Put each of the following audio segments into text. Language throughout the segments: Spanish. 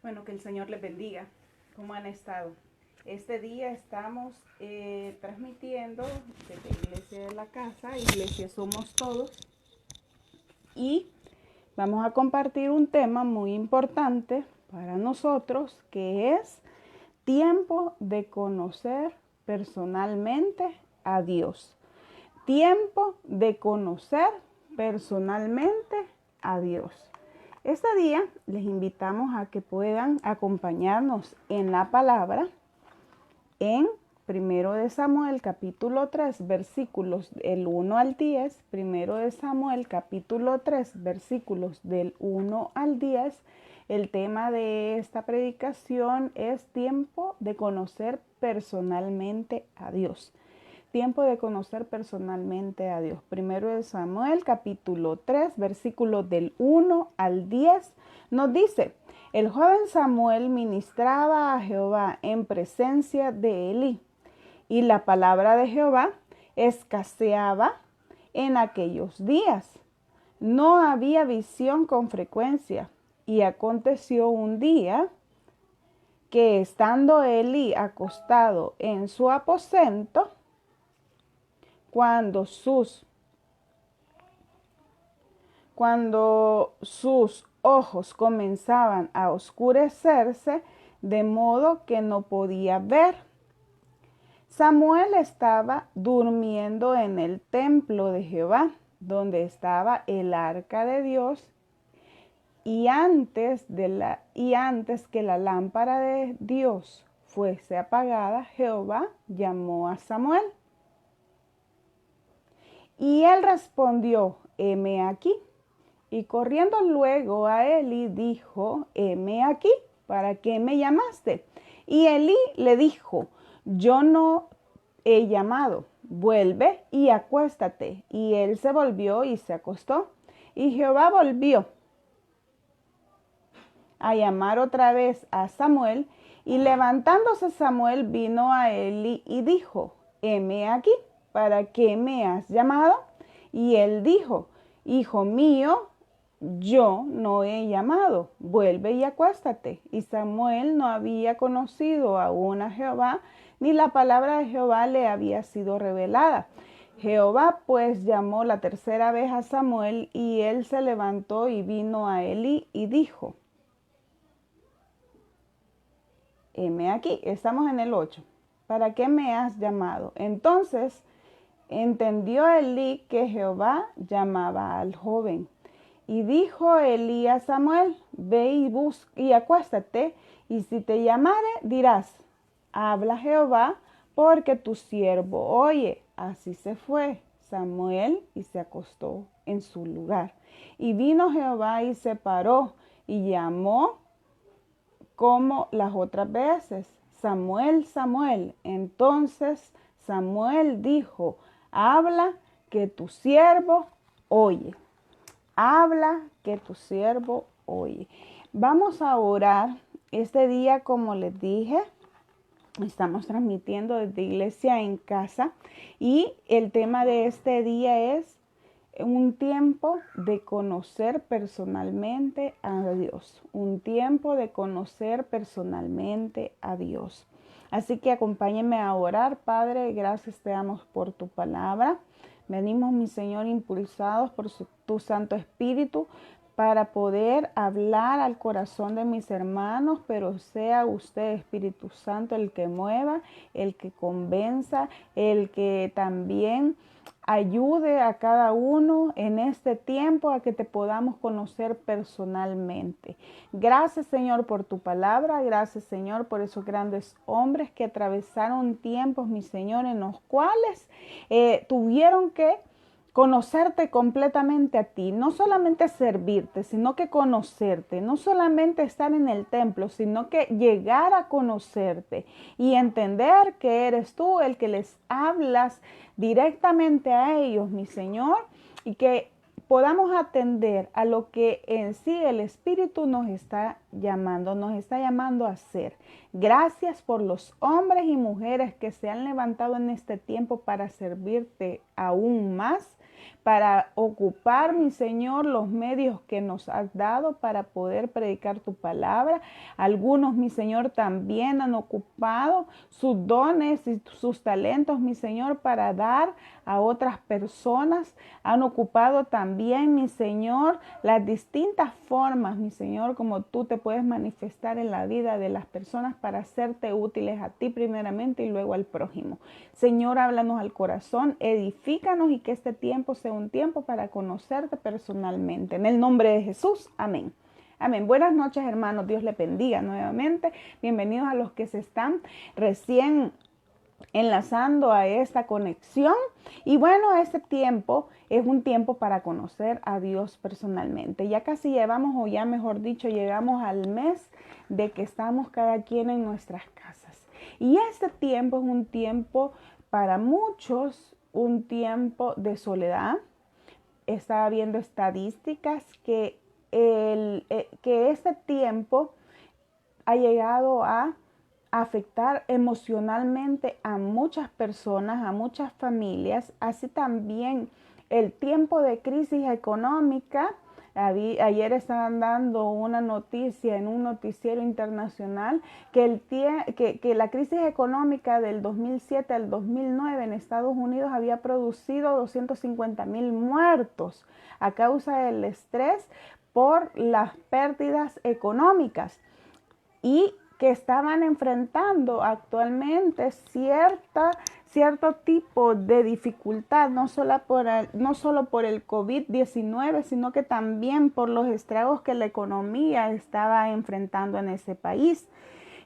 Bueno, que el Señor les bendiga. ¿Cómo han estado? Este día estamos transmitiendo desde la Iglesia de la Casa, Iglesia Somos Todos, y vamos a compartir un tema muy importante para nosotros, que es tiempo de conocer personalmente a Dios. Tiempo de conocer personalmente a Dios. Este día les invitamos a que puedan acompañarnos en la palabra en 1 capítulo 3, versículos del 1 al 10. 1 capítulo 3, versículos del 1 al 10. El tema de esta predicación es tiempo de conocer personalmente a Dios. Tiempo de conocer personalmente a Dios. 1 capítulo 3, versículos del 1 al 10, nos dice: el joven Samuel ministraba a Jehová en presencia de Elí, y la palabra de Jehová escaseaba en aquellos días. No había visión con frecuencia, y aconteció un día que, estando Elí acostado en su aposento, cuando sus ojos comenzaban a oscurecerse, de modo que no podía ver, Samuel estaba durmiendo en el templo de Jehová, donde estaba el arca de Dios, y antes que la lámpara de Dios fuese apagada, Jehová llamó a Samuel. Y él respondió: heme aquí. Y corriendo luego a Elí dijo: heme aquí, ¿para qué me llamaste? Y Elí le dijo: yo no he llamado, vuelve y acuéstate. Y él se volvió y se acostó. Y Jehová volvió a llamar otra vez a Samuel, y levantándose Samuel vino a Elí y dijo: heme aquí, ¿para qué me has llamado? Y él dijo: hijo mío, yo no he llamado, vuelve y acuéstate. Y Samuel no había conocido aún a Jehová, ni la palabra de Jehová le había sido revelada. Jehová pues llamó la tercera vez a Samuel, y él se levantó y vino a Elí y dijo: heme aquí, estamos en el 8. ¿Para qué me has llamado? Entonces entendió Elí que Jehová llamaba al joven. Y dijo Elí a Samuel: ve y acuéstate, y si te llamare, dirás: habla Jehová, porque tu siervo oye. Así se fue Samuel y se acostó en su lugar. Y vino Jehová y se paró y llamó como las otras veces: Samuel, Samuel. Entonces Samuel dijo: habla, que tu siervo oye. Habla, que tu siervo oye. Vamos a orar este día, como les dije. Estamos transmitiendo desde Iglesia en Casa, y el tema de este día es un tiempo de conocer personalmente a Dios. Un tiempo de conocer personalmente a Dios. Así que acompáñenme a orar. Padre, gracias te damos por tu palabra. Venimos, mi Señor, impulsados por tu Santo Espíritu para poder hablar al corazón de mis hermanos, pero sea usted, Espíritu Santo, el que mueva, el que convenza, el que también ayude a cada uno en este tiempo a que te podamos conocer personalmente. Gracias, Señor, por tu palabra. Gracias, Señor, por esos grandes hombres que atravesaron tiempos, mi Señor, en los cuales tuvieron que conocerte completamente a ti, no solamente servirte, sino que conocerte, no solamente estar en el templo, sino que llegar a conocerte y entender que eres tú el que les hablas directamente a ellos, mi Señor, y que podamos atender a lo que en sí el Espíritu nos está llamando a hacer. Gracias por los hombres y mujeres que se han levantado en este tiempo para servirte aún más. para ocupar, mi Señor, los medios que nos has dado para poder predicar tu palabra. Algunos, mi Señor, también han ocupado sus dones y sus talentos, mi Señor, para dar a otras personas. Han ocupado también, mi Señor, las distintas formas, mi Señor, como tú te puedes manifestar en la vida de las personas para hacerte útiles a ti primeramente y luego al prójimo. Señor, háblanos al corazón, edifícanos y que este tiempo sea un tiempo para conocerte personalmente. En el nombre de Jesús, amén. Amén. Buenas noches, hermanos. Dios les bendiga nuevamente. Bienvenidos a los que se están recién enlazando a esta conexión. Y bueno, este tiempo es un tiempo para conocer a Dios personalmente. Ya casi llevamos, o ya mejor dicho, llegamos al mes de que estamos cada quien en nuestras casas. Y este tiempo es un tiempo para muchos, un tiempo de soledad. Estaba viendo estadísticas que este tiempo ha llegado a afectar emocionalmente a muchas personas, a muchas familias, así también el tiempo de crisis económica. Ayer estaban dando una noticia en un noticiero internacional que la crisis económica del 2007 al 2009 en Estados Unidos había producido 250,000 muertos a causa del estrés por las pérdidas económicas, y que estaban enfrentando actualmente cierto tipo de dificultad, no solo por el COVID-19, sino que también por los estragos que la economía estaba enfrentando en ese país.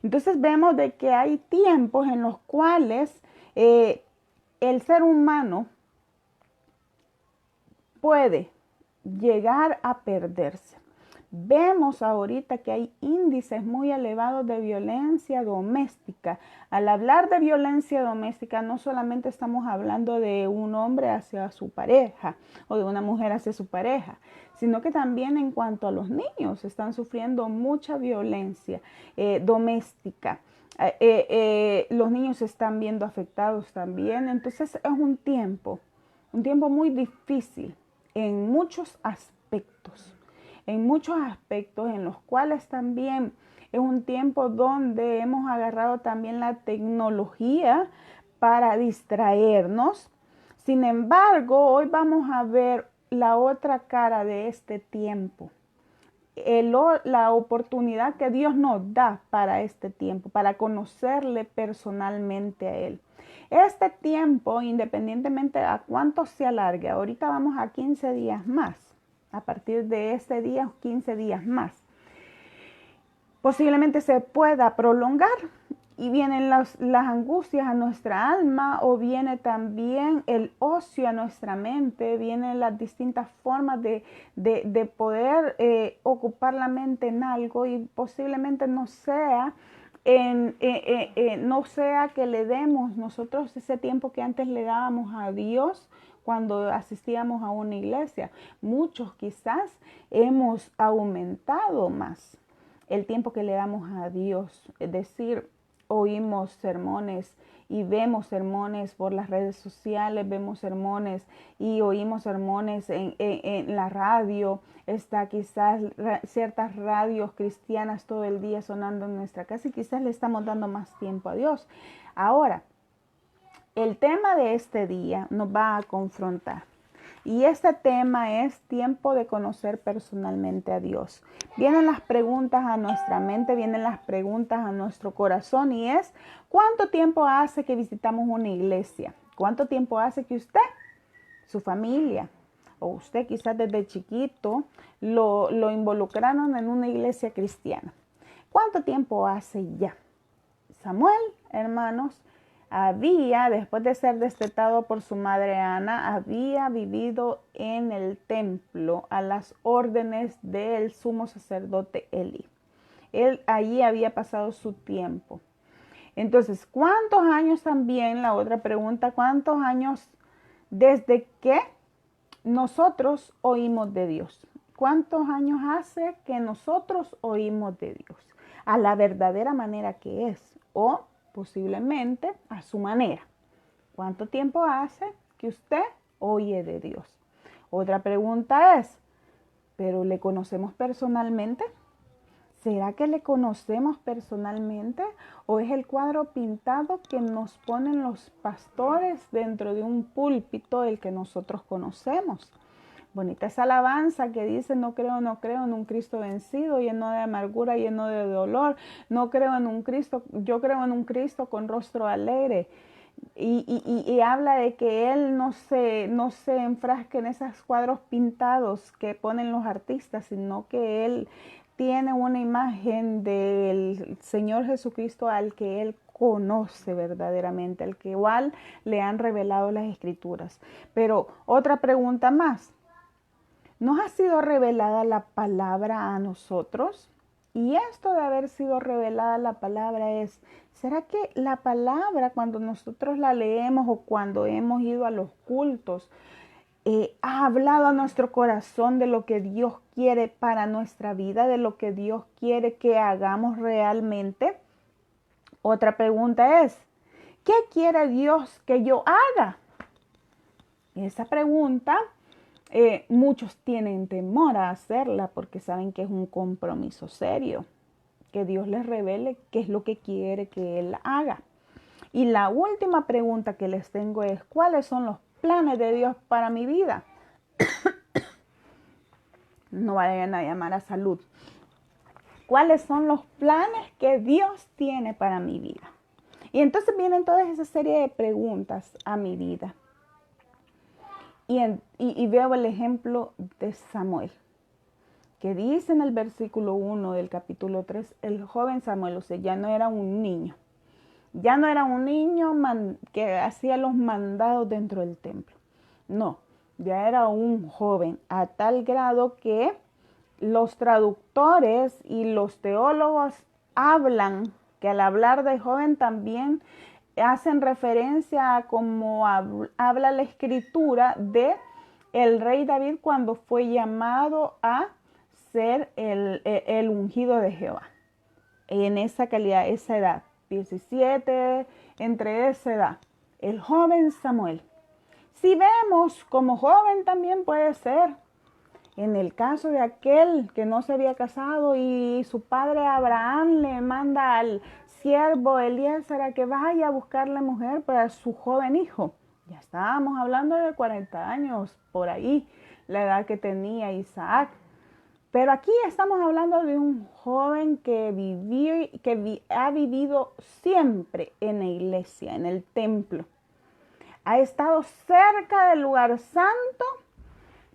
Entonces vemos de que hay tiempos en los cuales el ser humano puede llegar a perderse. Vemos ahorita que hay índices muy elevados de violencia doméstica. Al hablar de violencia doméstica, no solamente estamos hablando de un hombre hacia su pareja o de una mujer hacia su pareja, sino que también en cuanto a los niños están sufriendo mucha violencia doméstica. Los niños se están viendo afectados también. Entonces es un tiempo muy difícil en muchos aspectos. En muchos aspectos en los cuales también es un tiempo donde hemos agarrado también la tecnología para distraernos. Sin embargo, hoy vamos a ver la otra cara de este tiempo, la oportunidad que Dios nos da para este tiempo, para conocerle personalmente a Él. Este tiempo, independientemente a cuánto se alargue, ahorita vamos a 15 días más. A partir de este día, 15 días más. Posiblemente se pueda prolongar y vienen las angustias a nuestra alma, o viene también el ocio a nuestra mente, vienen las distintas formas de poder ocupar la mente en algo, y posiblemente no sea que le demos nosotros ese tiempo que antes le dábamos a Dios cuando asistíamos a una iglesia. Muchos quizás hemos aumentado más el tiempo que le damos a Dios. Es decir, oímos sermones y vemos sermones por las redes sociales, vemos sermones y oímos sermones en la radio. Está quizás ciertas radios cristianas todo el día sonando en nuestra casa, y quizás le estamos dando más tiempo a Dios. Ahora, el tema de este día nos va a confrontar. Y este tema es tiempo de conocer personalmente a Dios. Vienen las preguntas a nuestra mente, vienen las preguntas a nuestro corazón, y es: ¿cuánto tiempo hace que visitamos una iglesia? ¿Cuánto tiempo hace que usted, su familia, o usted quizás desde chiquito lo involucraron en una iglesia cristiana? ¿Cuánto tiempo hace ya? Samuel, hermanos, después de ser destetado por su madre Ana, había vivido en el templo a las órdenes del sumo sacerdote Eli. Él allí había pasado su tiempo. Entonces, ¿cuántos años también? La otra pregunta: ¿cuántos años desde que nosotros oímos de Dios? ¿Cuántos años hace que nosotros oímos de Dios? A la verdadera manera que es, o posiblemente a su manera. ¿Cuánto tiempo hace que usted oye de Dios? Otra pregunta es, ¿pero le conocemos personalmente? ¿Será que le conocemos personalmente o es el cuadro pintado que nos ponen los pastores dentro de un púlpito el que nosotros conocemos? Bonita esa alabanza que dice, no creo en un Cristo vencido, lleno de amargura, lleno de dolor. No creo en un Cristo, yo creo en un Cristo con rostro alegre. Y habla de que él no se enfrasca en esos cuadros pintados que ponen los artistas, sino que él tiene una imagen del Señor Jesucristo al que él conoce verdaderamente, al que igual le han revelado las Escrituras. Pero otra pregunta más, ¿nos ha sido revelada la palabra a nosotros? Y esto de haber sido revelada la palabra es, ¿será que la palabra cuando nosotros la leemos o cuando hemos ido a los cultos, ha hablado a nuestro corazón de lo que Dios quiere para nuestra vida, de lo que Dios quiere que hagamos realmente? Otra pregunta es, ¿qué quiere Dios que yo haga? Esa pregunta muchos tienen temor a hacerla porque saben que es un compromiso serio, que Dios les revele qué es lo que quiere que Él haga. Y la última pregunta que les tengo es, ¿cuáles son los planes de Dios para mi vida? No vayan a llamar a salud. ¿Cuáles son los planes que Dios tiene para mi vida? Y entonces vienen toda esa serie de preguntas a mi vida. Y veo el ejemplo de Samuel, que dice en el versículo 1 del capítulo 3, el joven Samuel, o sea, ya no era un niño. Ya no era un niño que hacía los mandados dentro del templo. No, ya era un joven a tal grado que los traductores y los teólogos hablan que al hablar de joven también hacen referencia a cómo habla la escritura de el rey David cuando fue llamado a ser el ungido de Jehová. En esa calidad, esa edad, 17, entre esa edad, el joven Samuel. Si vemos como joven también puede ser en el caso de aquel que no se había casado y su padre Abraham le manda al siervo Eliezer a que vaya a buscarle mujer para su joven hijo. Ya estábamos hablando de 40 años, por ahí, la edad que tenía Isaac. Pero aquí estamos hablando de un joven que ha vivido siempre en la iglesia, en el templo. Ha estado cerca del lugar santo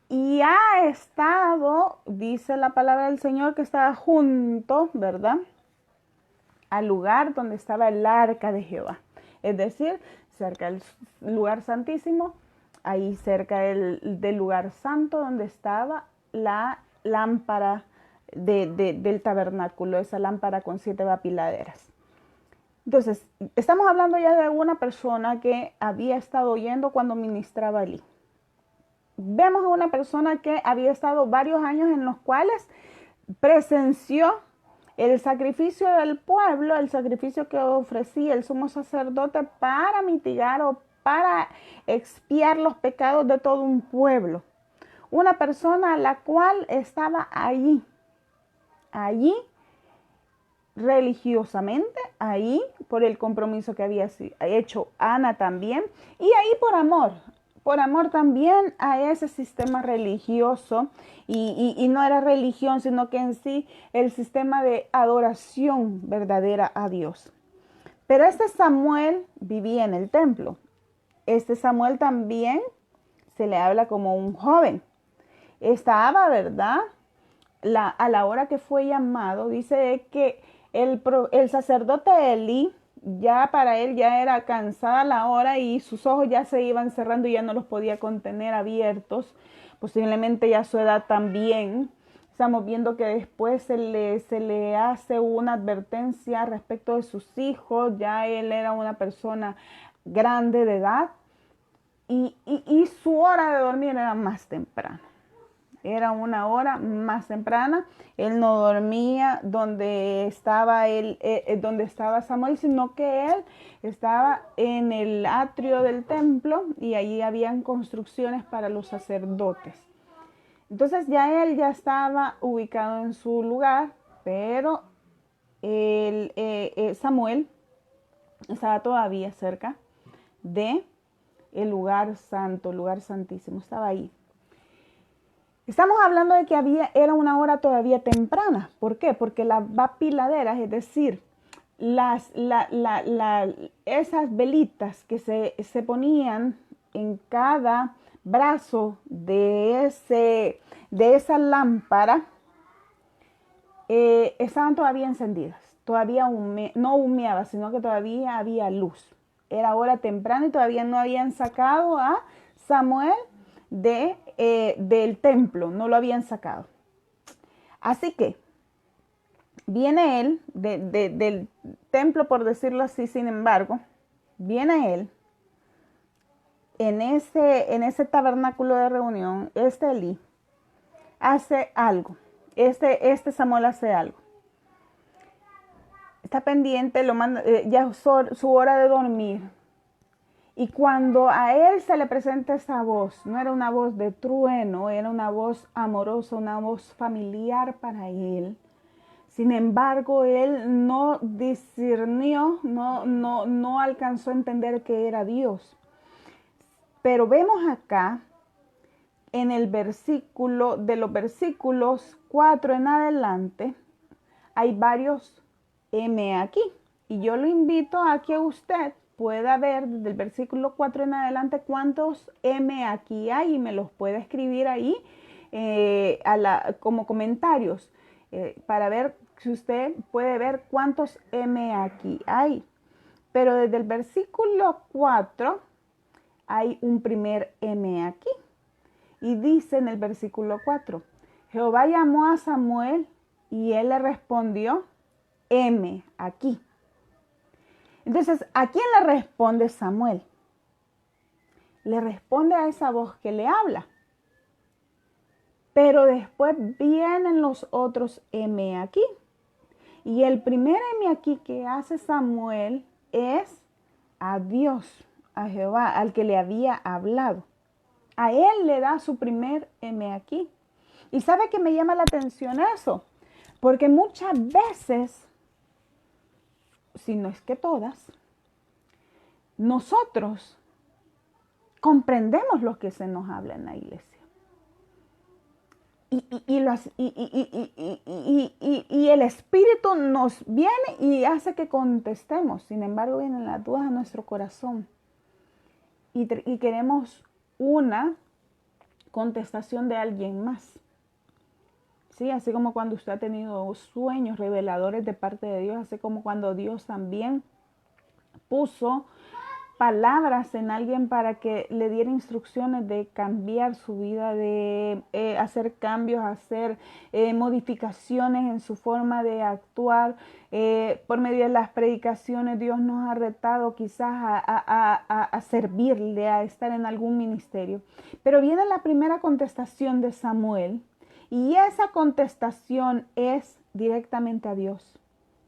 y ha estado, dice la palabra del Señor, que estaba junto, ¿verdad?, al lugar donde estaba el arca de Jehová. Es decir, cerca del lugar santísimo, ahí cerca del lugar santo donde estaba la lámpara del tabernáculo, esa lámpara con 7 vapiladeras. Entonces, estamos hablando ya de una persona que había estado oyendo cuando ministraba Elí. Vemos a una persona que había estado varios años en los cuales presenció el sacrificio del pueblo, el sacrificio que ofrecía el sumo sacerdote para mitigar o para expiar los pecados de todo un pueblo. Una persona a la cual estaba allí religiosamente, ahí por el compromiso que había hecho Ana también, y ahí por amor también a ese sistema religioso, y no era religión, sino que en sí el sistema de adoración verdadera a Dios. Pero este Samuel vivía en el templo. Este Samuel también se le habla como un joven. Estaba, ¿verdad?, a la hora que fue llamado, dice que el sacerdote Elí, ya para él ya era cansada la hora y sus ojos ya se iban cerrando y ya no los podía contener abiertos, posiblemente ya su edad también. Estamos viendo que después se le hace una advertencia respecto de sus hijos, ya él era una persona grande de edad y su hora de dormir era más temprana. Era una hora más temprana. Él no dormía donde estaba Samuel, sino que él estaba en el atrio del templo y allí habían construcciones para los sacerdotes. Entonces ya él ya estaba ubicado en su lugar, pero Samuel estaba todavía cerca de el lugar santo, el lugar santísimo, estaba ahí. Estamos hablando de que era una hora todavía temprana. ¿Por qué? Porque las vapiladeras, es decir, esas velitas que se ponían en cada brazo de esa lámpara, estaban todavía encendidas. Todavía no humeaba, sino que todavía había luz. Era hora temprana y todavía no habían sacado a Samuel del templo, no lo habían sacado. Así que viene él del templo, por decirlo así, sin embargo, viene él en ese tabernáculo de reunión, Elí hace algo, Samuel hace algo. Está pendiente, lo manda, ya es su hora de dormir. Y cuando a él se le presenta esa voz, no era una voz de trueno, era una voz amorosa, una voz familiar para él. Sin embargo, él no discernió, no alcanzó a entender que era Dios. Pero vemos acá, en el versículo, de los versículos 4 en adelante, hay varios heme aquí. Y yo lo invito a que usted pueda ver desde el versículo 4 en adelante cuántos heme aquí hay y me los puede escribir ahí como comentarios para ver si usted puede ver cuántos heme aquí hay. Pero desde el versículo 4 hay un primer heme aquí. Y dice en el versículo 4, Jehová llamó a Samuel y él le respondió, heme aquí. Entonces, ¿a quién le responde Samuel? Le responde a esa voz que le habla. Pero después vienen los otros heme aquí. Y el primer heme aquí que hace Samuel es a Dios, a Jehová, al que le había hablado. A él le da su primer heme aquí. Y ¿sabe que me llama la atención eso? Porque muchas veces, si no es que todas, nosotros comprendemos lo que se nos habla en la iglesia. Y el Espíritu nos viene y hace que contestemos. Sin embargo, vienen las dudas a nuestro corazón. Y queremos una contestación de alguien más. Sí, así como cuando usted ha tenido sueños reveladores de parte de Dios, así como cuando Dios también puso palabras en alguien para que le diera instrucciones de cambiar su vida, de hacer cambios, hacer modificaciones en su forma de actuar. Por medio de las predicaciones Dios nos ha retado quizás a servirle, a estar en algún ministerio. Pero viene la primera contestación de Samuel y esa contestación es directamente a Dios.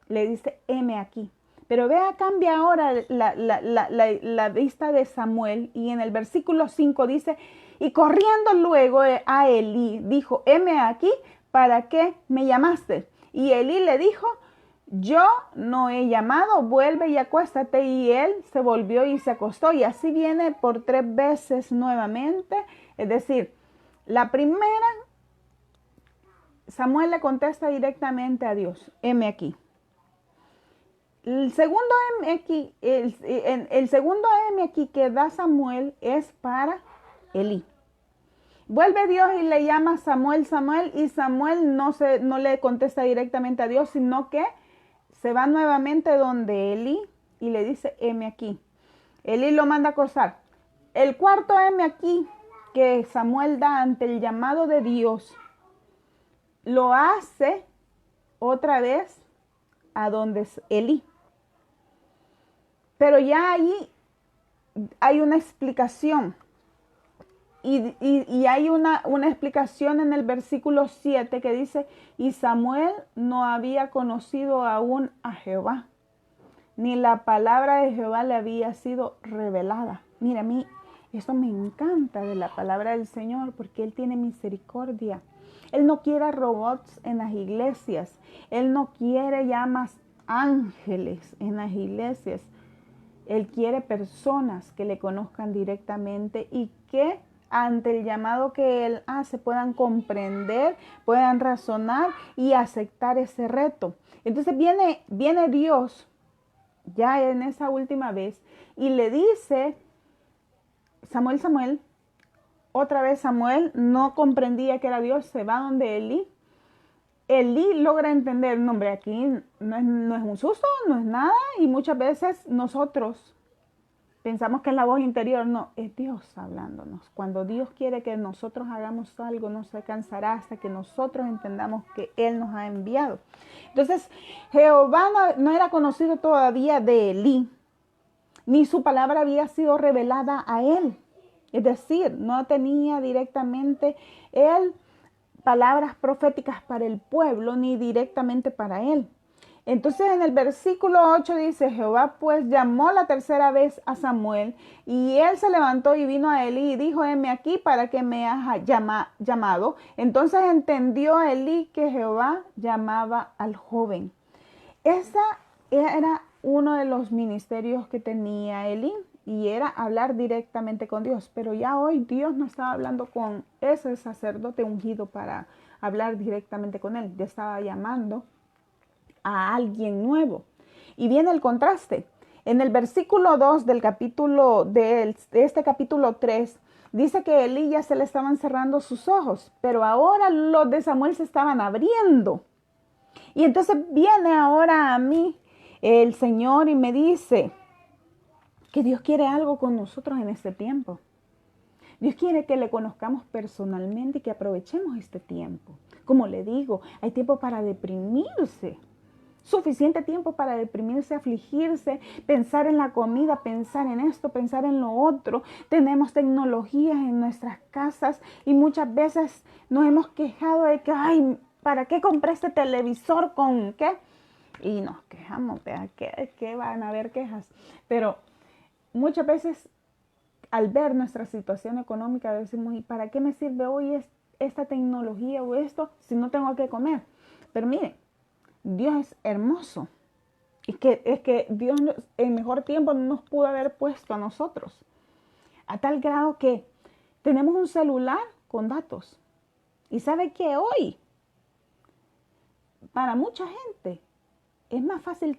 Le dice, heme aquí. Pero vea, cambia ahora la vista de Samuel y en el versículo 5 dice, y corriendo luego a Elí, dijo, heme aquí, ¿para qué me llamaste? Y Elí le dijo, yo no he llamado, vuelve y acuéstate. Y él se volvió y se acostó. Y así viene por 3 veces nuevamente. Es decir, la primera, Samuel le contesta directamente a Dios, heme aquí. El segundo heme aquí que da Samuel es para Elí. Vuelve Dios y le llama Samuel, Samuel, y Samuel no le contesta directamente a Dios, sino que se va nuevamente donde Elí y le dice, heme aquí. Elí lo manda a acosar. El cuarto heme aquí que Samuel da ante el llamado de Dios, lo hace otra vez a donde es Elí. Pero ya ahí hay una explicación. Y hay una explicación en el versículo 7 que dice, y Samuel no había conocido aún a Jehová, ni la palabra de Jehová le había sido revelada. Mira, a mí Eso me encanta de la palabra del Señor, porque Él tiene misericordia. Él no quiere robots en las iglesias. Él no quiere ya más ángeles en las iglesias. Él quiere personas que le conozcan directamente y que ante el llamado que Él hace puedan comprender, puedan razonar y aceptar ese reto. Entonces viene Dios ya en esa última vez y le dice, Samuel, Samuel. Otra vez Samuel no comprendía que era Dios, se va donde Elí. Elí logra entender, no, hombre, aquí no es un susto, no es nada, y muchas veces nosotros pensamos que es la voz interior, no, es Dios hablándonos. Cuando Dios quiere que nosotros hagamos algo, no se cansará hasta que nosotros entendamos que Él nos ha enviado. Entonces, Jehová no era conocido todavía de Elí, ni su palabra había sido revelada a él. Es decir, no tenía directamente él palabras proféticas para el pueblo, ni directamente para él. Entonces en el versículo 8 dice, Jehová pues llamó la tercera vez a Samuel, y él se levantó y vino a Elí y dijo, heme aquí para que me has llamado. Entonces entendió Elí que Jehová llamaba al joven. Esa era uno de los ministerios que tenía Elí, y era hablar directamente con Dios. Pero ya hoy Dios no estaba hablando con ese sacerdote ungido para hablar directamente con él. Ya estaba llamando a alguien nuevo. Y viene el contraste. En el versículo 2 del capítulo de este capítulo 3, dice que a Elí ya se le estaban cerrando sus ojos, pero ahora los de Samuel se estaban abriendo. Y entonces viene ahora a mí el Señor y me dice que Dios quiere algo con nosotros en este tiempo. Dios quiere que le conozcamos personalmente y que aprovechemos este tiempo. Como le digo, hay tiempo para deprimirse. Suficiente tiempo para deprimirse, afligirse, pensar en la comida, pensar en esto, pensar en lo otro. Tenemos tecnologías en nuestras casas y muchas veces nos hemos quejado de que, ay, ¿para qué compré este televisor con qué? Y nos quejamos, ¿verdad? ¿Qué van a haber quejas? Pero muchas veces al ver nuestra situación económica decimos, ¿y para qué me sirve hoy esta tecnología o esto si no tengo que comer? Pero miren, Dios es hermoso. Es que Dios en mejor tiempo no nos pudo haber puesto a nosotros. A tal grado que tenemos un celular con datos. Y sabe que hoy, para mucha gente, es más fácil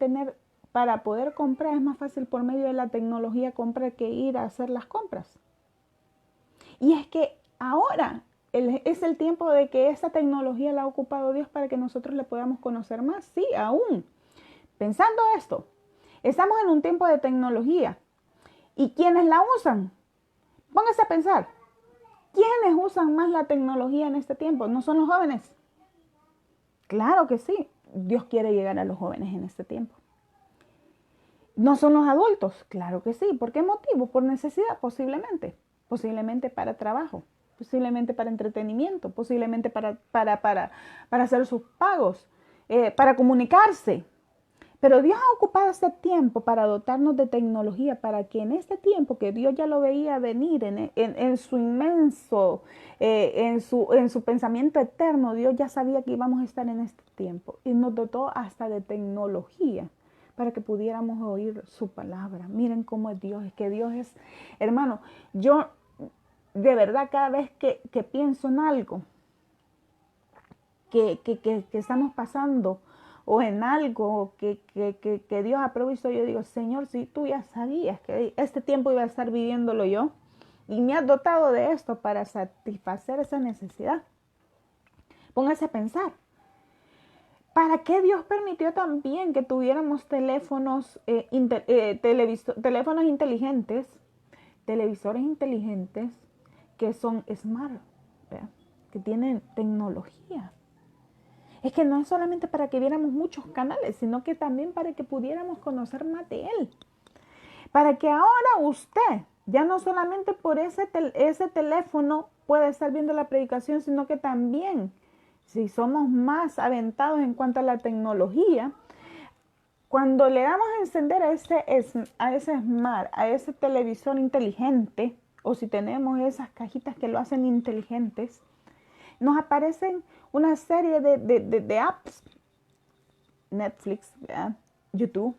para poder comprar, es más fácil por medio de la tecnología comprar que ir a hacer las compras. Y es que ahora es el tiempo de que esa tecnología la ha ocupado Dios para que nosotros le podamos conocer más. Sí, aún. Pensando esto, estamos en un tiempo de tecnología. ¿Y quiénes la usan? Póngase a pensar. ¿Quiénes usan más la tecnología en este tiempo? ¿No son los jóvenes? Claro que sí. Dios quiere llegar a los jóvenes en este tiempo. ¿No son los adultos? Claro que sí. ¿Por qué motivo? Por necesidad, posiblemente. Posiblemente para trabajo, posiblemente para entretenimiento, posiblemente para hacer sus pagos, para comunicarse. Pero Dios ha ocupado este tiempo para dotarnos de tecnología, para que en este tiempo que Dios ya lo veía venir en su inmenso, en su pensamiento eterno, Dios ya sabía que íbamos a estar en este tiempo y nos dotó hasta de tecnología para que pudiéramos oír su palabra. Miren cómo es Dios, es que Dios es, hermano, yo de verdad cada vez que pienso en algo que estamos pasando, o en algo que Dios ha provisto, yo digo, Señor, si tú ya sabías que este tiempo iba a estar viviéndolo yo, y me has dotado de esto para satisfacer esa necesidad. Póngase a pensar, ¿para qué Dios permitió también que tuviéramos teléfonos inteligentes, televisores inteligentes, que son smart, ¿verdad? Que tienen tecnología? Es que no es solamente para que viéramos muchos canales, sino que también para que pudiéramos conocer más de Él. Para que ahora usted, ya no solamente por ese teléfono pueda estar viendo la predicación, sino que también, si somos más aventados en cuanto a la tecnología, cuando le damos a encender a ese smart, a ese televisor inteligente, o si tenemos esas cajitas que lo hacen inteligentes, nos aparecen una serie de apps, Netflix, ¿verdad? YouTube,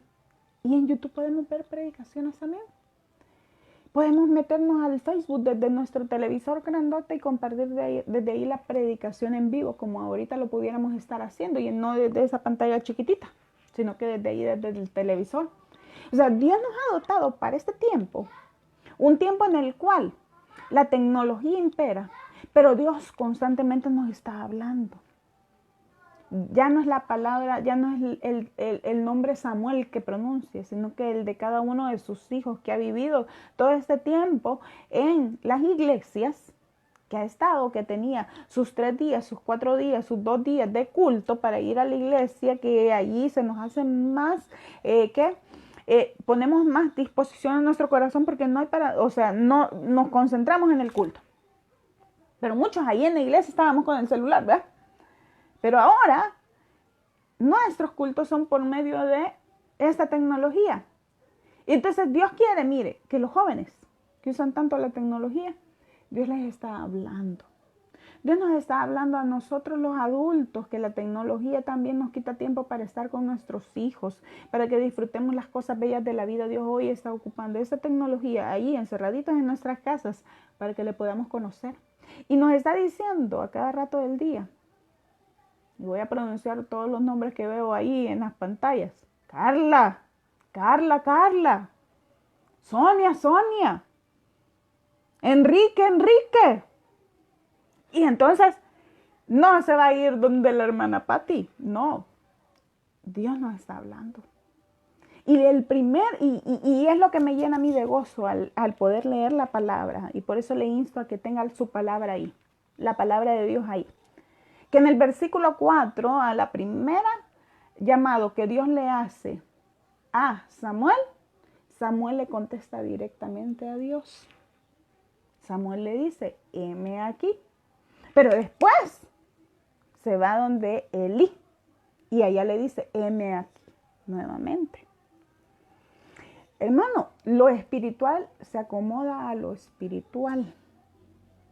y en YouTube podemos ver predicaciones también. Podemos meternos al Facebook desde nuestro televisor grandote y compartir desde ahí la predicación en vivo, como ahorita lo pudiéramos estar haciendo, y no desde esa pantalla chiquitita, sino que desde ahí, desde el televisor. O sea, Dios nos ha dotado para este tiempo, un tiempo en el cual la tecnología impera, pero Dios constantemente nos está hablando. Ya no es la palabra, ya no es el nombre Samuel que pronuncie, sino que el de cada uno de sus hijos que ha vivido todo este tiempo en las iglesias, que ha estado, que tenía sus 3 días, sus 4 días, sus 2 días de culto para ir a la iglesia, que allí se nos hace más, ponemos más disposición en nuestro corazón porque no hay no nos concentramos en el culto. Pero muchos ahí en la iglesia estábamos con el celular, ¿verdad? Pero ahora nuestros cultos son por medio de esta tecnología. Y entonces Dios quiere, mire, que los jóvenes que usan tanto la tecnología, Dios les está hablando. Dios nos está hablando a nosotros los adultos, que la tecnología también nos quita tiempo para estar con nuestros hijos, para que disfrutemos las cosas bellas de la vida. Dios hoy está ocupando esa tecnología ahí, encerraditos en nuestras casas, para que le podamos conocer. Y nos está diciendo a cada rato del día, y voy a pronunciar todos los nombres que veo ahí en las pantallas. Carla, Carla, Carla. Sonia, Sonia. Enrique, Enrique. Y entonces no se va a ir donde la hermana Patti. No. Dios nos está hablando. Y y es lo que me llena a mí de gozo al poder leer la palabra. Y por eso le insto a que tenga su palabra ahí. La palabra de Dios ahí. Que en el versículo 4, a la primera llamado que Dios le hace a Samuel, Samuel le contesta directamente a Dios. Samuel le dice, heme aquí. Pero después se va donde Elí y allá le dice, heme aquí nuevamente. Hermano, lo espiritual se acomoda a lo espiritual.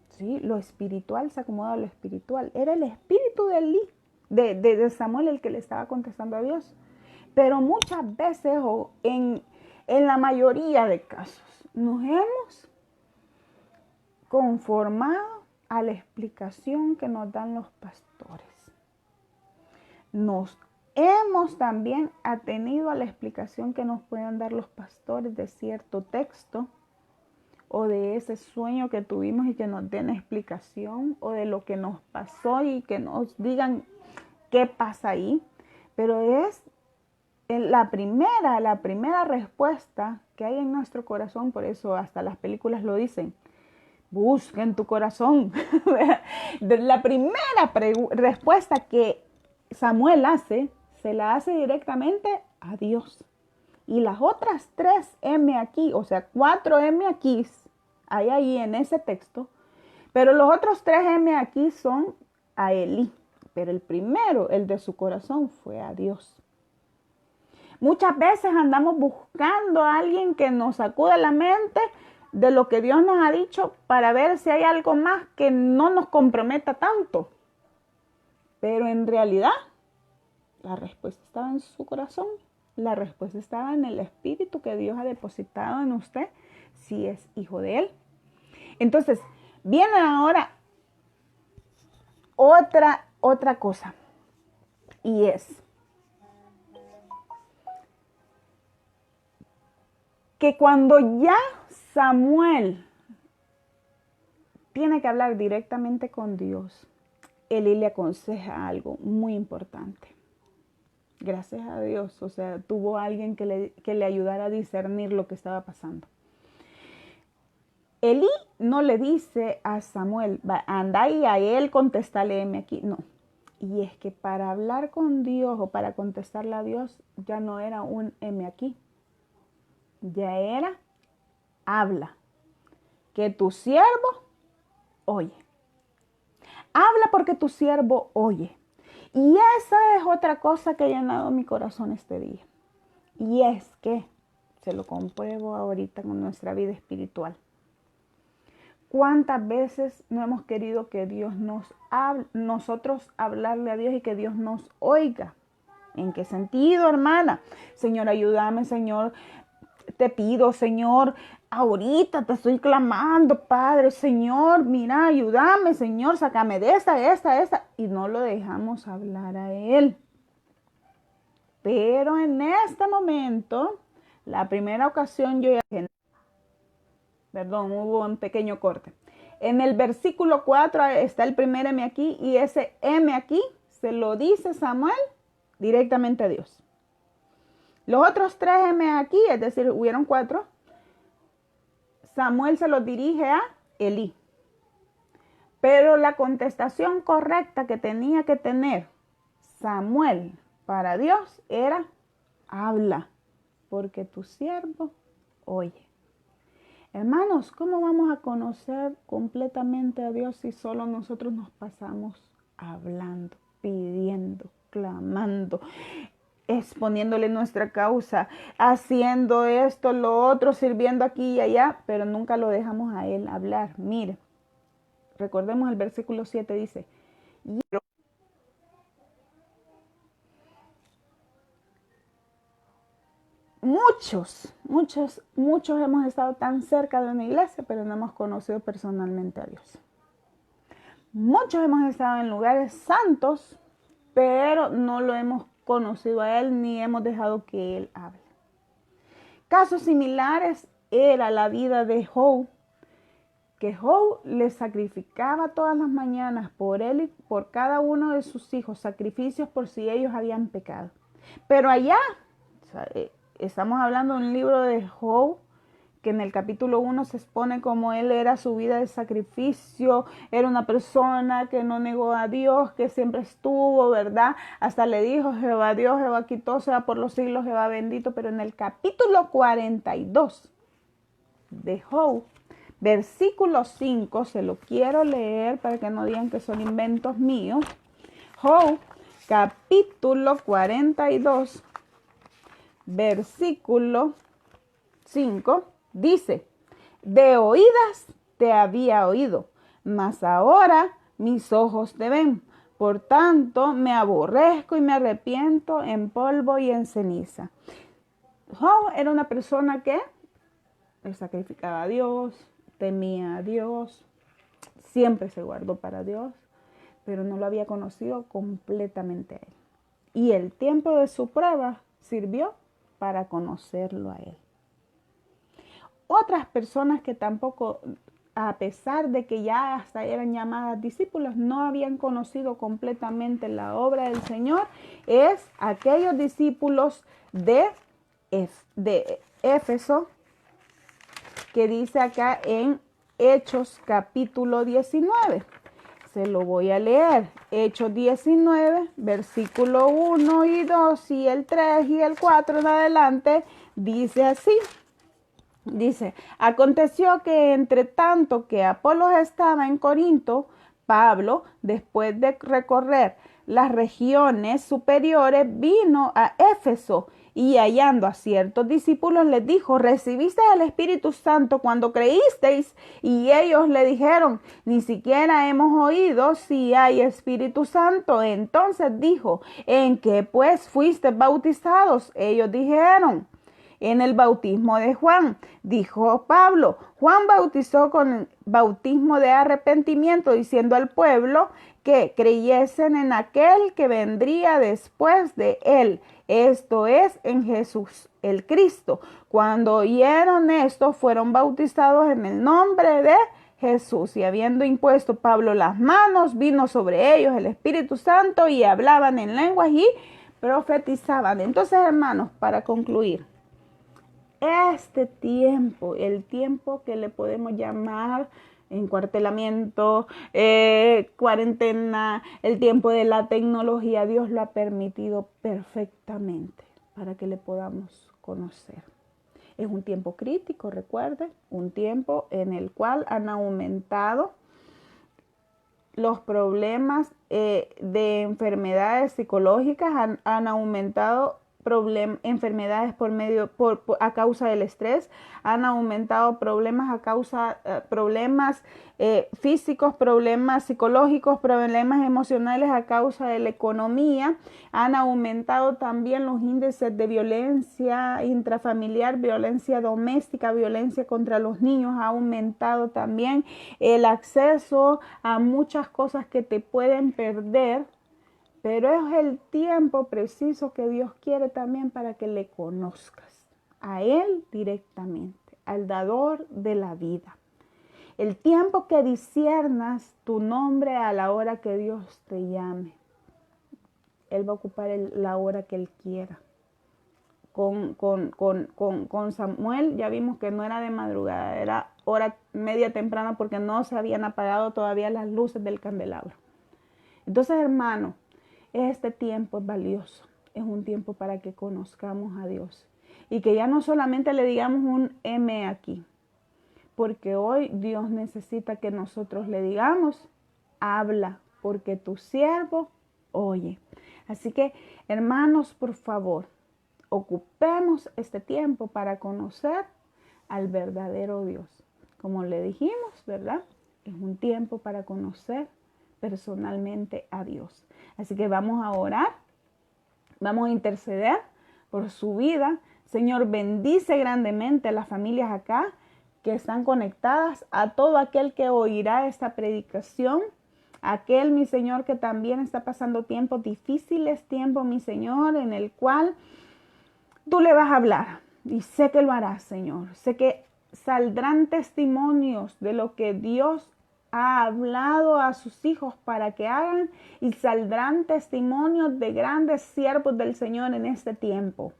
¿Sí? Lo espiritual se acomoda a lo espiritual. Era el espíritu de Elí, de Samuel, el que le estaba contestando a Dios. Pero muchas veces, o en la mayoría de casos, nos hemos conformado a la explicación que nos dan los pastores. Nos hemos también atenido a la explicación que nos pueden dar los pastores de cierto texto, o de ese sueño que tuvimos y que nos den explicación, o de lo que nos pasó y que nos digan qué pasa ahí. Pero es la primera respuesta que hay en nuestro corazón. Por eso hasta las películas lo dicen, busca en tu corazón. La primera respuesta que Samuel hace, se la hace directamente a Dios. Y las otras 3 M aquí, o sea, 4 M aquí, hay ahí en ese texto, pero los otros 3 M aquí son a Elí. Pero el primero, el de su corazón, fue a Dios. Muchas veces andamos buscando a alguien que nos sacude la mente de lo que Dios nos ha dicho para ver si hay algo más que no nos comprometa tanto. Pero en realidad, la respuesta estaba en su corazón. La respuesta estaba en el espíritu que Dios ha depositado en usted, si es hijo de Él. Entonces, viene ahora otra cosa. Y es que cuando ya Samuel tiene que hablar directamente con Dios, Elí le aconseja algo muy importante. Gracias a Dios, o sea, tuvo alguien que le ayudara a discernir lo que estaba pasando. Elí no le dice a Samuel, anda y a él contestale heme aquí. No. Y es que para hablar con Dios o para contestarle a Dios ya no era un heme aquí. Ya era, habla, que tu siervo oye. Habla porque tu siervo oye. Y esa es otra cosa que ha llenado mi corazón este día. Y es que, se lo compruebo ahorita con nuestra vida espiritual. ¿Cuántas veces no hemos querido que Dios nos hable, nosotros hablarle a Dios y que Dios nos oiga? ¿En qué sentido, hermana? Señor, ayúdame, Señor. Te pido, Señor, ahorita te estoy clamando, Padre, Señor, mira, ayúdame, Señor, sácame de esta. Y no lo dejamos hablar a Él. Pero en este momento, la primera ocasión yo ya... Perdón, hubo un pequeño corte. En el versículo 4 está el primer M aquí, y ese M aquí se lo dice Samuel directamente a Dios. Los otros 3 M aquí, es decir, hubieron 4, Samuel se los dirige a Elí. Pero la contestación correcta que tenía que tener Samuel para Dios era: habla, porque tu siervo oye. Hermanos, ¿cómo vamos a conocer completamente a Dios si solo nosotros nos pasamos hablando, pidiendo, clamando, exponiéndole nuestra causa, haciendo esto, lo otro, sirviendo aquí y allá, pero nunca lo dejamos a Él hablar? Mire, recordemos el versículo 7 dice: muchos hemos estado tan cerca de una iglesia, pero no hemos conocido personalmente a Dios. Muchos hemos estado en lugares santos, pero no lo hemos conocido a Él ni hemos dejado que Él hable. Casos similares era la vida de Job, que Job le sacrificaba todas las mañanas por él y por cada uno de sus hijos, sacrificios por si ellos habían pecado. Pero allá, estamos hablando de un libro de Job, que en el capítulo 1 se expone como él era su vida de sacrificio, era una persona que no negó a Dios, que siempre estuvo, ¿verdad? Hasta le dijo: Jehová Dios, Jehová quitó, sea por los siglos, Jehová bendito. Pero en el capítulo 42 de Job, versículo 5, se lo quiero leer para que no digan que son inventos míos. Job, capítulo 42, versículo 5, dice: de oídas te había oído, mas ahora mis ojos te ven. Por tanto, me aborrezco y me arrepiento en polvo y en ceniza. Job era una persona que le sacrificaba a Dios, temía a Dios, siempre se guardó para Dios, pero no lo había conocido completamente a Él. Y el tiempo de su prueba sirvió para conocerlo a Él. Otras personas que tampoco, a pesar de que ya hasta eran llamadas discípulos, no habían conocido completamente la obra del Señor, es aquellos discípulos de Éfeso, que dice acá en Hechos capítulo 19. Se lo voy a leer. Hechos 19, versículo 1 y 2 y el 3 y el 4 en adelante, dice así. Dice: aconteció que entre tanto que Apolos estaba en Corinto, Pablo, después de recorrer las regiones superiores, vino a Éfeso, y hallando a ciertos discípulos les dijo: ¿recibisteis el Espíritu Santo cuando creísteis? Y ellos le dijeron: ni siquiera hemos oído si hay Espíritu Santo. Entonces dijo: ¿en qué pues fuisteis bautizados? Ellos dijeron: en el bautismo de Juan. Dijo Pablo: Juan bautizó con el bautismo de arrepentimiento, diciendo al pueblo que creyesen en aquel que vendría después de él, esto es, en Jesús el Cristo. Cuando oyeron esto, fueron bautizados en el nombre de Jesús. Y habiendo impuesto Pablo las manos, vino sobre ellos el Espíritu Santo, y hablaban en lenguas y profetizaban. Entonces, hermanos, para concluir, este tiempo, el tiempo que le podemos llamar encuartelamiento, cuarentena, el tiempo de la tecnología, Dios lo ha permitido perfectamente para que le podamos conocer. Es un tiempo crítico, recuerden, un tiempo en el cual han aumentado los problemas de enfermedades psicológicas, han aumentado enfermedades a causa del estrés, han aumentado problemas problemas físicos, problemas psicológicos, problemas emocionales a causa de la economía, han aumentado también los índices de violencia intrafamiliar, violencia doméstica, violencia contra los niños, ha aumentado también el acceso a muchas cosas que te pueden perder. Pero es el tiempo preciso que Dios quiere también para que le conozcas a Él directamente, al dador de la vida. El tiempo que disciernas tu nombre a la hora que Dios te llame. Él va a ocupar la hora que Él quiera. Con Samuel ya vimos que no era de madrugada, era hora media temprana porque no se habían apagado todavía las luces del candelabro. Entonces, hermano, este tiempo es valioso, es un tiempo para que conozcamos a Dios y que ya no solamente le digamos un M aquí, porque hoy Dios necesita que nosotros le digamos, habla, porque tu siervo oye. Así que, hermanos, por favor, ocupemos este tiempo para conocer al verdadero Dios. Como le dijimos, ¿verdad? Es un tiempo para conocer personalmente a Dios. Así que vamos a orar, vamos a interceder por su vida. Señor, bendice grandemente a las familias acá que están conectadas, a todo aquel que oirá esta predicación, aquel, mi Señor, que también está pasando tiempos difíciles, tiempo, mi Señor, en el cual tú le vas a hablar. Y sé que lo harás, Señor. Sé que saldrán testimonios de lo que Dios ha hablado a sus hijos para que hagan, y saldrán testimonios de grandes siervos del Señor en este tiempo.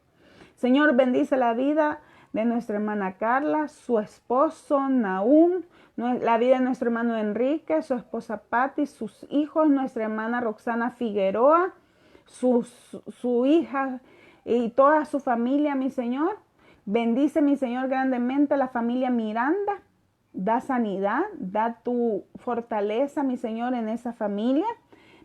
Señor, bendice la vida de nuestra hermana Carla, su esposo Nahum, la vida de nuestro hermano Enrique, su esposa Patti, sus hijos, nuestra hermana Roxana Figueroa, su hija y toda su familia, mi Señor. Bendice, mi Señor, grandemente a la familia Miranda. Da sanidad, da tu fortaleza, mi Señor, en esa familia.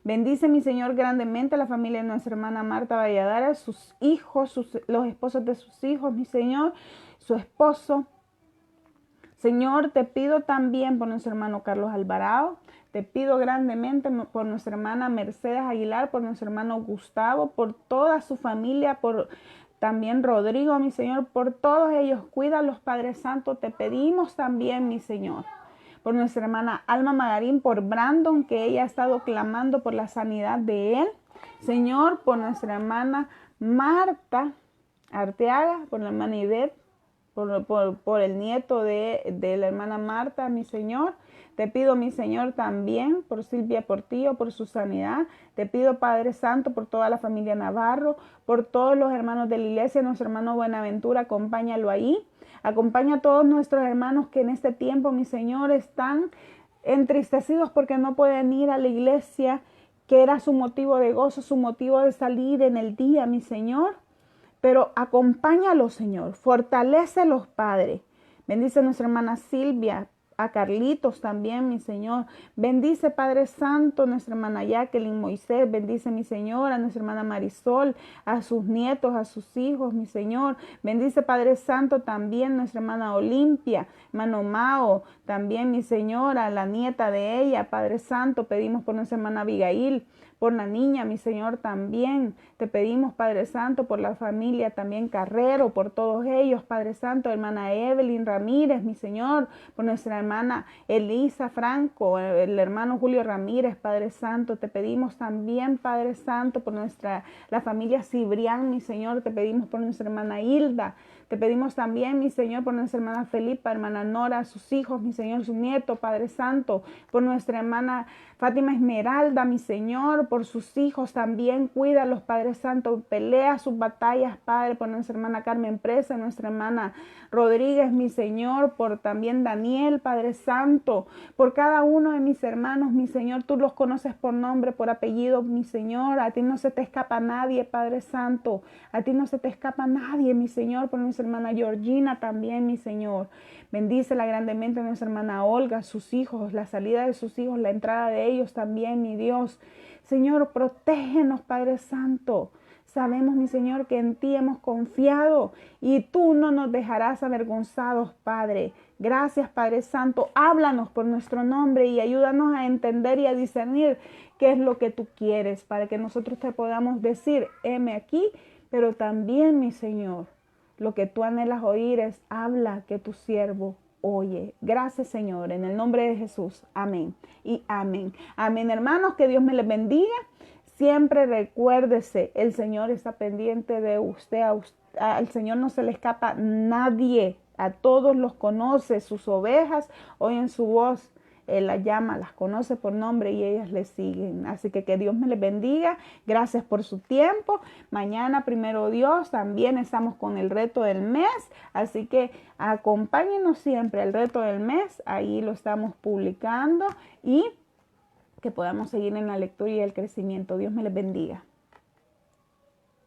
Bendice, mi Señor, grandemente a la familia de nuestra hermana Marta Valladares, sus hijos, los esposos de sus hijos, mi Señor, su esposo. Señor, te pido también por nuestro hermano Carlos Alvarado. Te pido grandemente por nuestra hermana Mercedes Aguilar, por nuestro hermano Gustavo, por toda su familia, por también Rodrigo, mi Señor, por todos ellos. Cuídalos, Padre Santo. Te pedimos también, mi Señor, por nuestra hermana Alma Magarín, por Brandon, que ella ha estado clamando por la sanidad de él. Señor, por nuestra hermana Marta Arteaga, por la hermana Ivette, por el nieto de la hermana Marta, mi Señor. Te pido, mi Señor, también por Silvia Portillo, por su sanidad. Te pido, Padre Santo, por toda la familia Navarro, por todos los hermanos de la iglesia, nuestro hermano Buenaventura, acompáñalo ahí. Acompaña a todos nuestros hermanos que en este tiempo, mi Señor, están entristecidos porque no pueden ir a la iglesia, que era su motivo de gozo, su motivo de salir en el día, mi Señor. Pero acompáñalos, Señor, fortalécelos, Padre. Bendice a nuestra hermana Silvia, a Carlitos también, mi Señor. Bendice, Padre Santo, nuestra hermana Jacqueline Moisés. Bendice, mi Señor, a nuestra hermana Marisol, a sus nietos, a sus hijos, mi Señor. Bendice, Padre Santo, también nuestra hermana Olimpia, hermano Mao, también, mi Señor, a la nieta de ella, Padre Santo. Pedimos por nuestra hermana Abigail, por la niña, mi Señor, también. Te pedimos, Padre Santo, por la familia también Carrero, por todos ellos, Padre Santo, hermana Evelyn Ramírez, mi Señor, por nuestra hermana Elisa Franco, el hermano Julio Ramírez, Padre Santo. Te pedimos también, Padre Santo, por la familia Cibrián, mi Señor. Te pedimos por nuestra hermana Hilda. Te pedimos también, mi Señor, por nuestra hermana Felipa, hermana Nora, sus hijos, mi Señor, su nieto, Padre Santo, por nuestra hermana Fátima Esmeralda, mi Señor, por sus hijos también. Cuídalos, Padre Santo. Pelea sus batallas, Padre, por nuestra hermana Carmen Presa, nuestra hermana Rodríguez, mi Señor, por también Daniel, Padre Santo, por cada uno de mis hermanos, mi Señor. Tú los conoces por nombre, por apellido, mi Señor. A ti no se te escapa nadie, Padre Santo. A ti no se te escapa nadie, mi Señor, por nuestra hermana Georgina también, mi Señor. Bendícela grandemente a nuestra hermana Olga, sus hijos, la salida de sus hijos, la entrada de ellos también, mi Dios. Señor, protégenos, Padre Santo. Sabemos, mi Señor, que en ti hemos confiado y tú no nos dejarás avergonzados, Padre. Gracias, Padre Santo. Háblanos por nuestro nombre y ayúdanos a entender y a discernir qué es lo que tú quieres para que nosotros te podamos decir, heme aquí, pero también, mi Señor, lo que tú anhelas oír es, habla que tu siervo oye. Gracias, Señor, en el nombre de Jesús. Amén y amén. Amén, hermanos, que Dios me les bendiga. Siempre recuérdese, el Señor está pendiente de usted. Al Señor no se le escapa nadie. A todos los conoce, sus ovejas oyen su voz. Él las llama, las conoce por nombre y ellas le siguen. Así que Dios me les bendiga. Gracias por su tiempo. Mañana, primero Dios, también estamos con el reto del mes. Así que acompáñenos siempre al reto del mes. Ahí lo estamos publicando y que podamos seguir en la lectura y el crecimiento. Dios me les bendiga.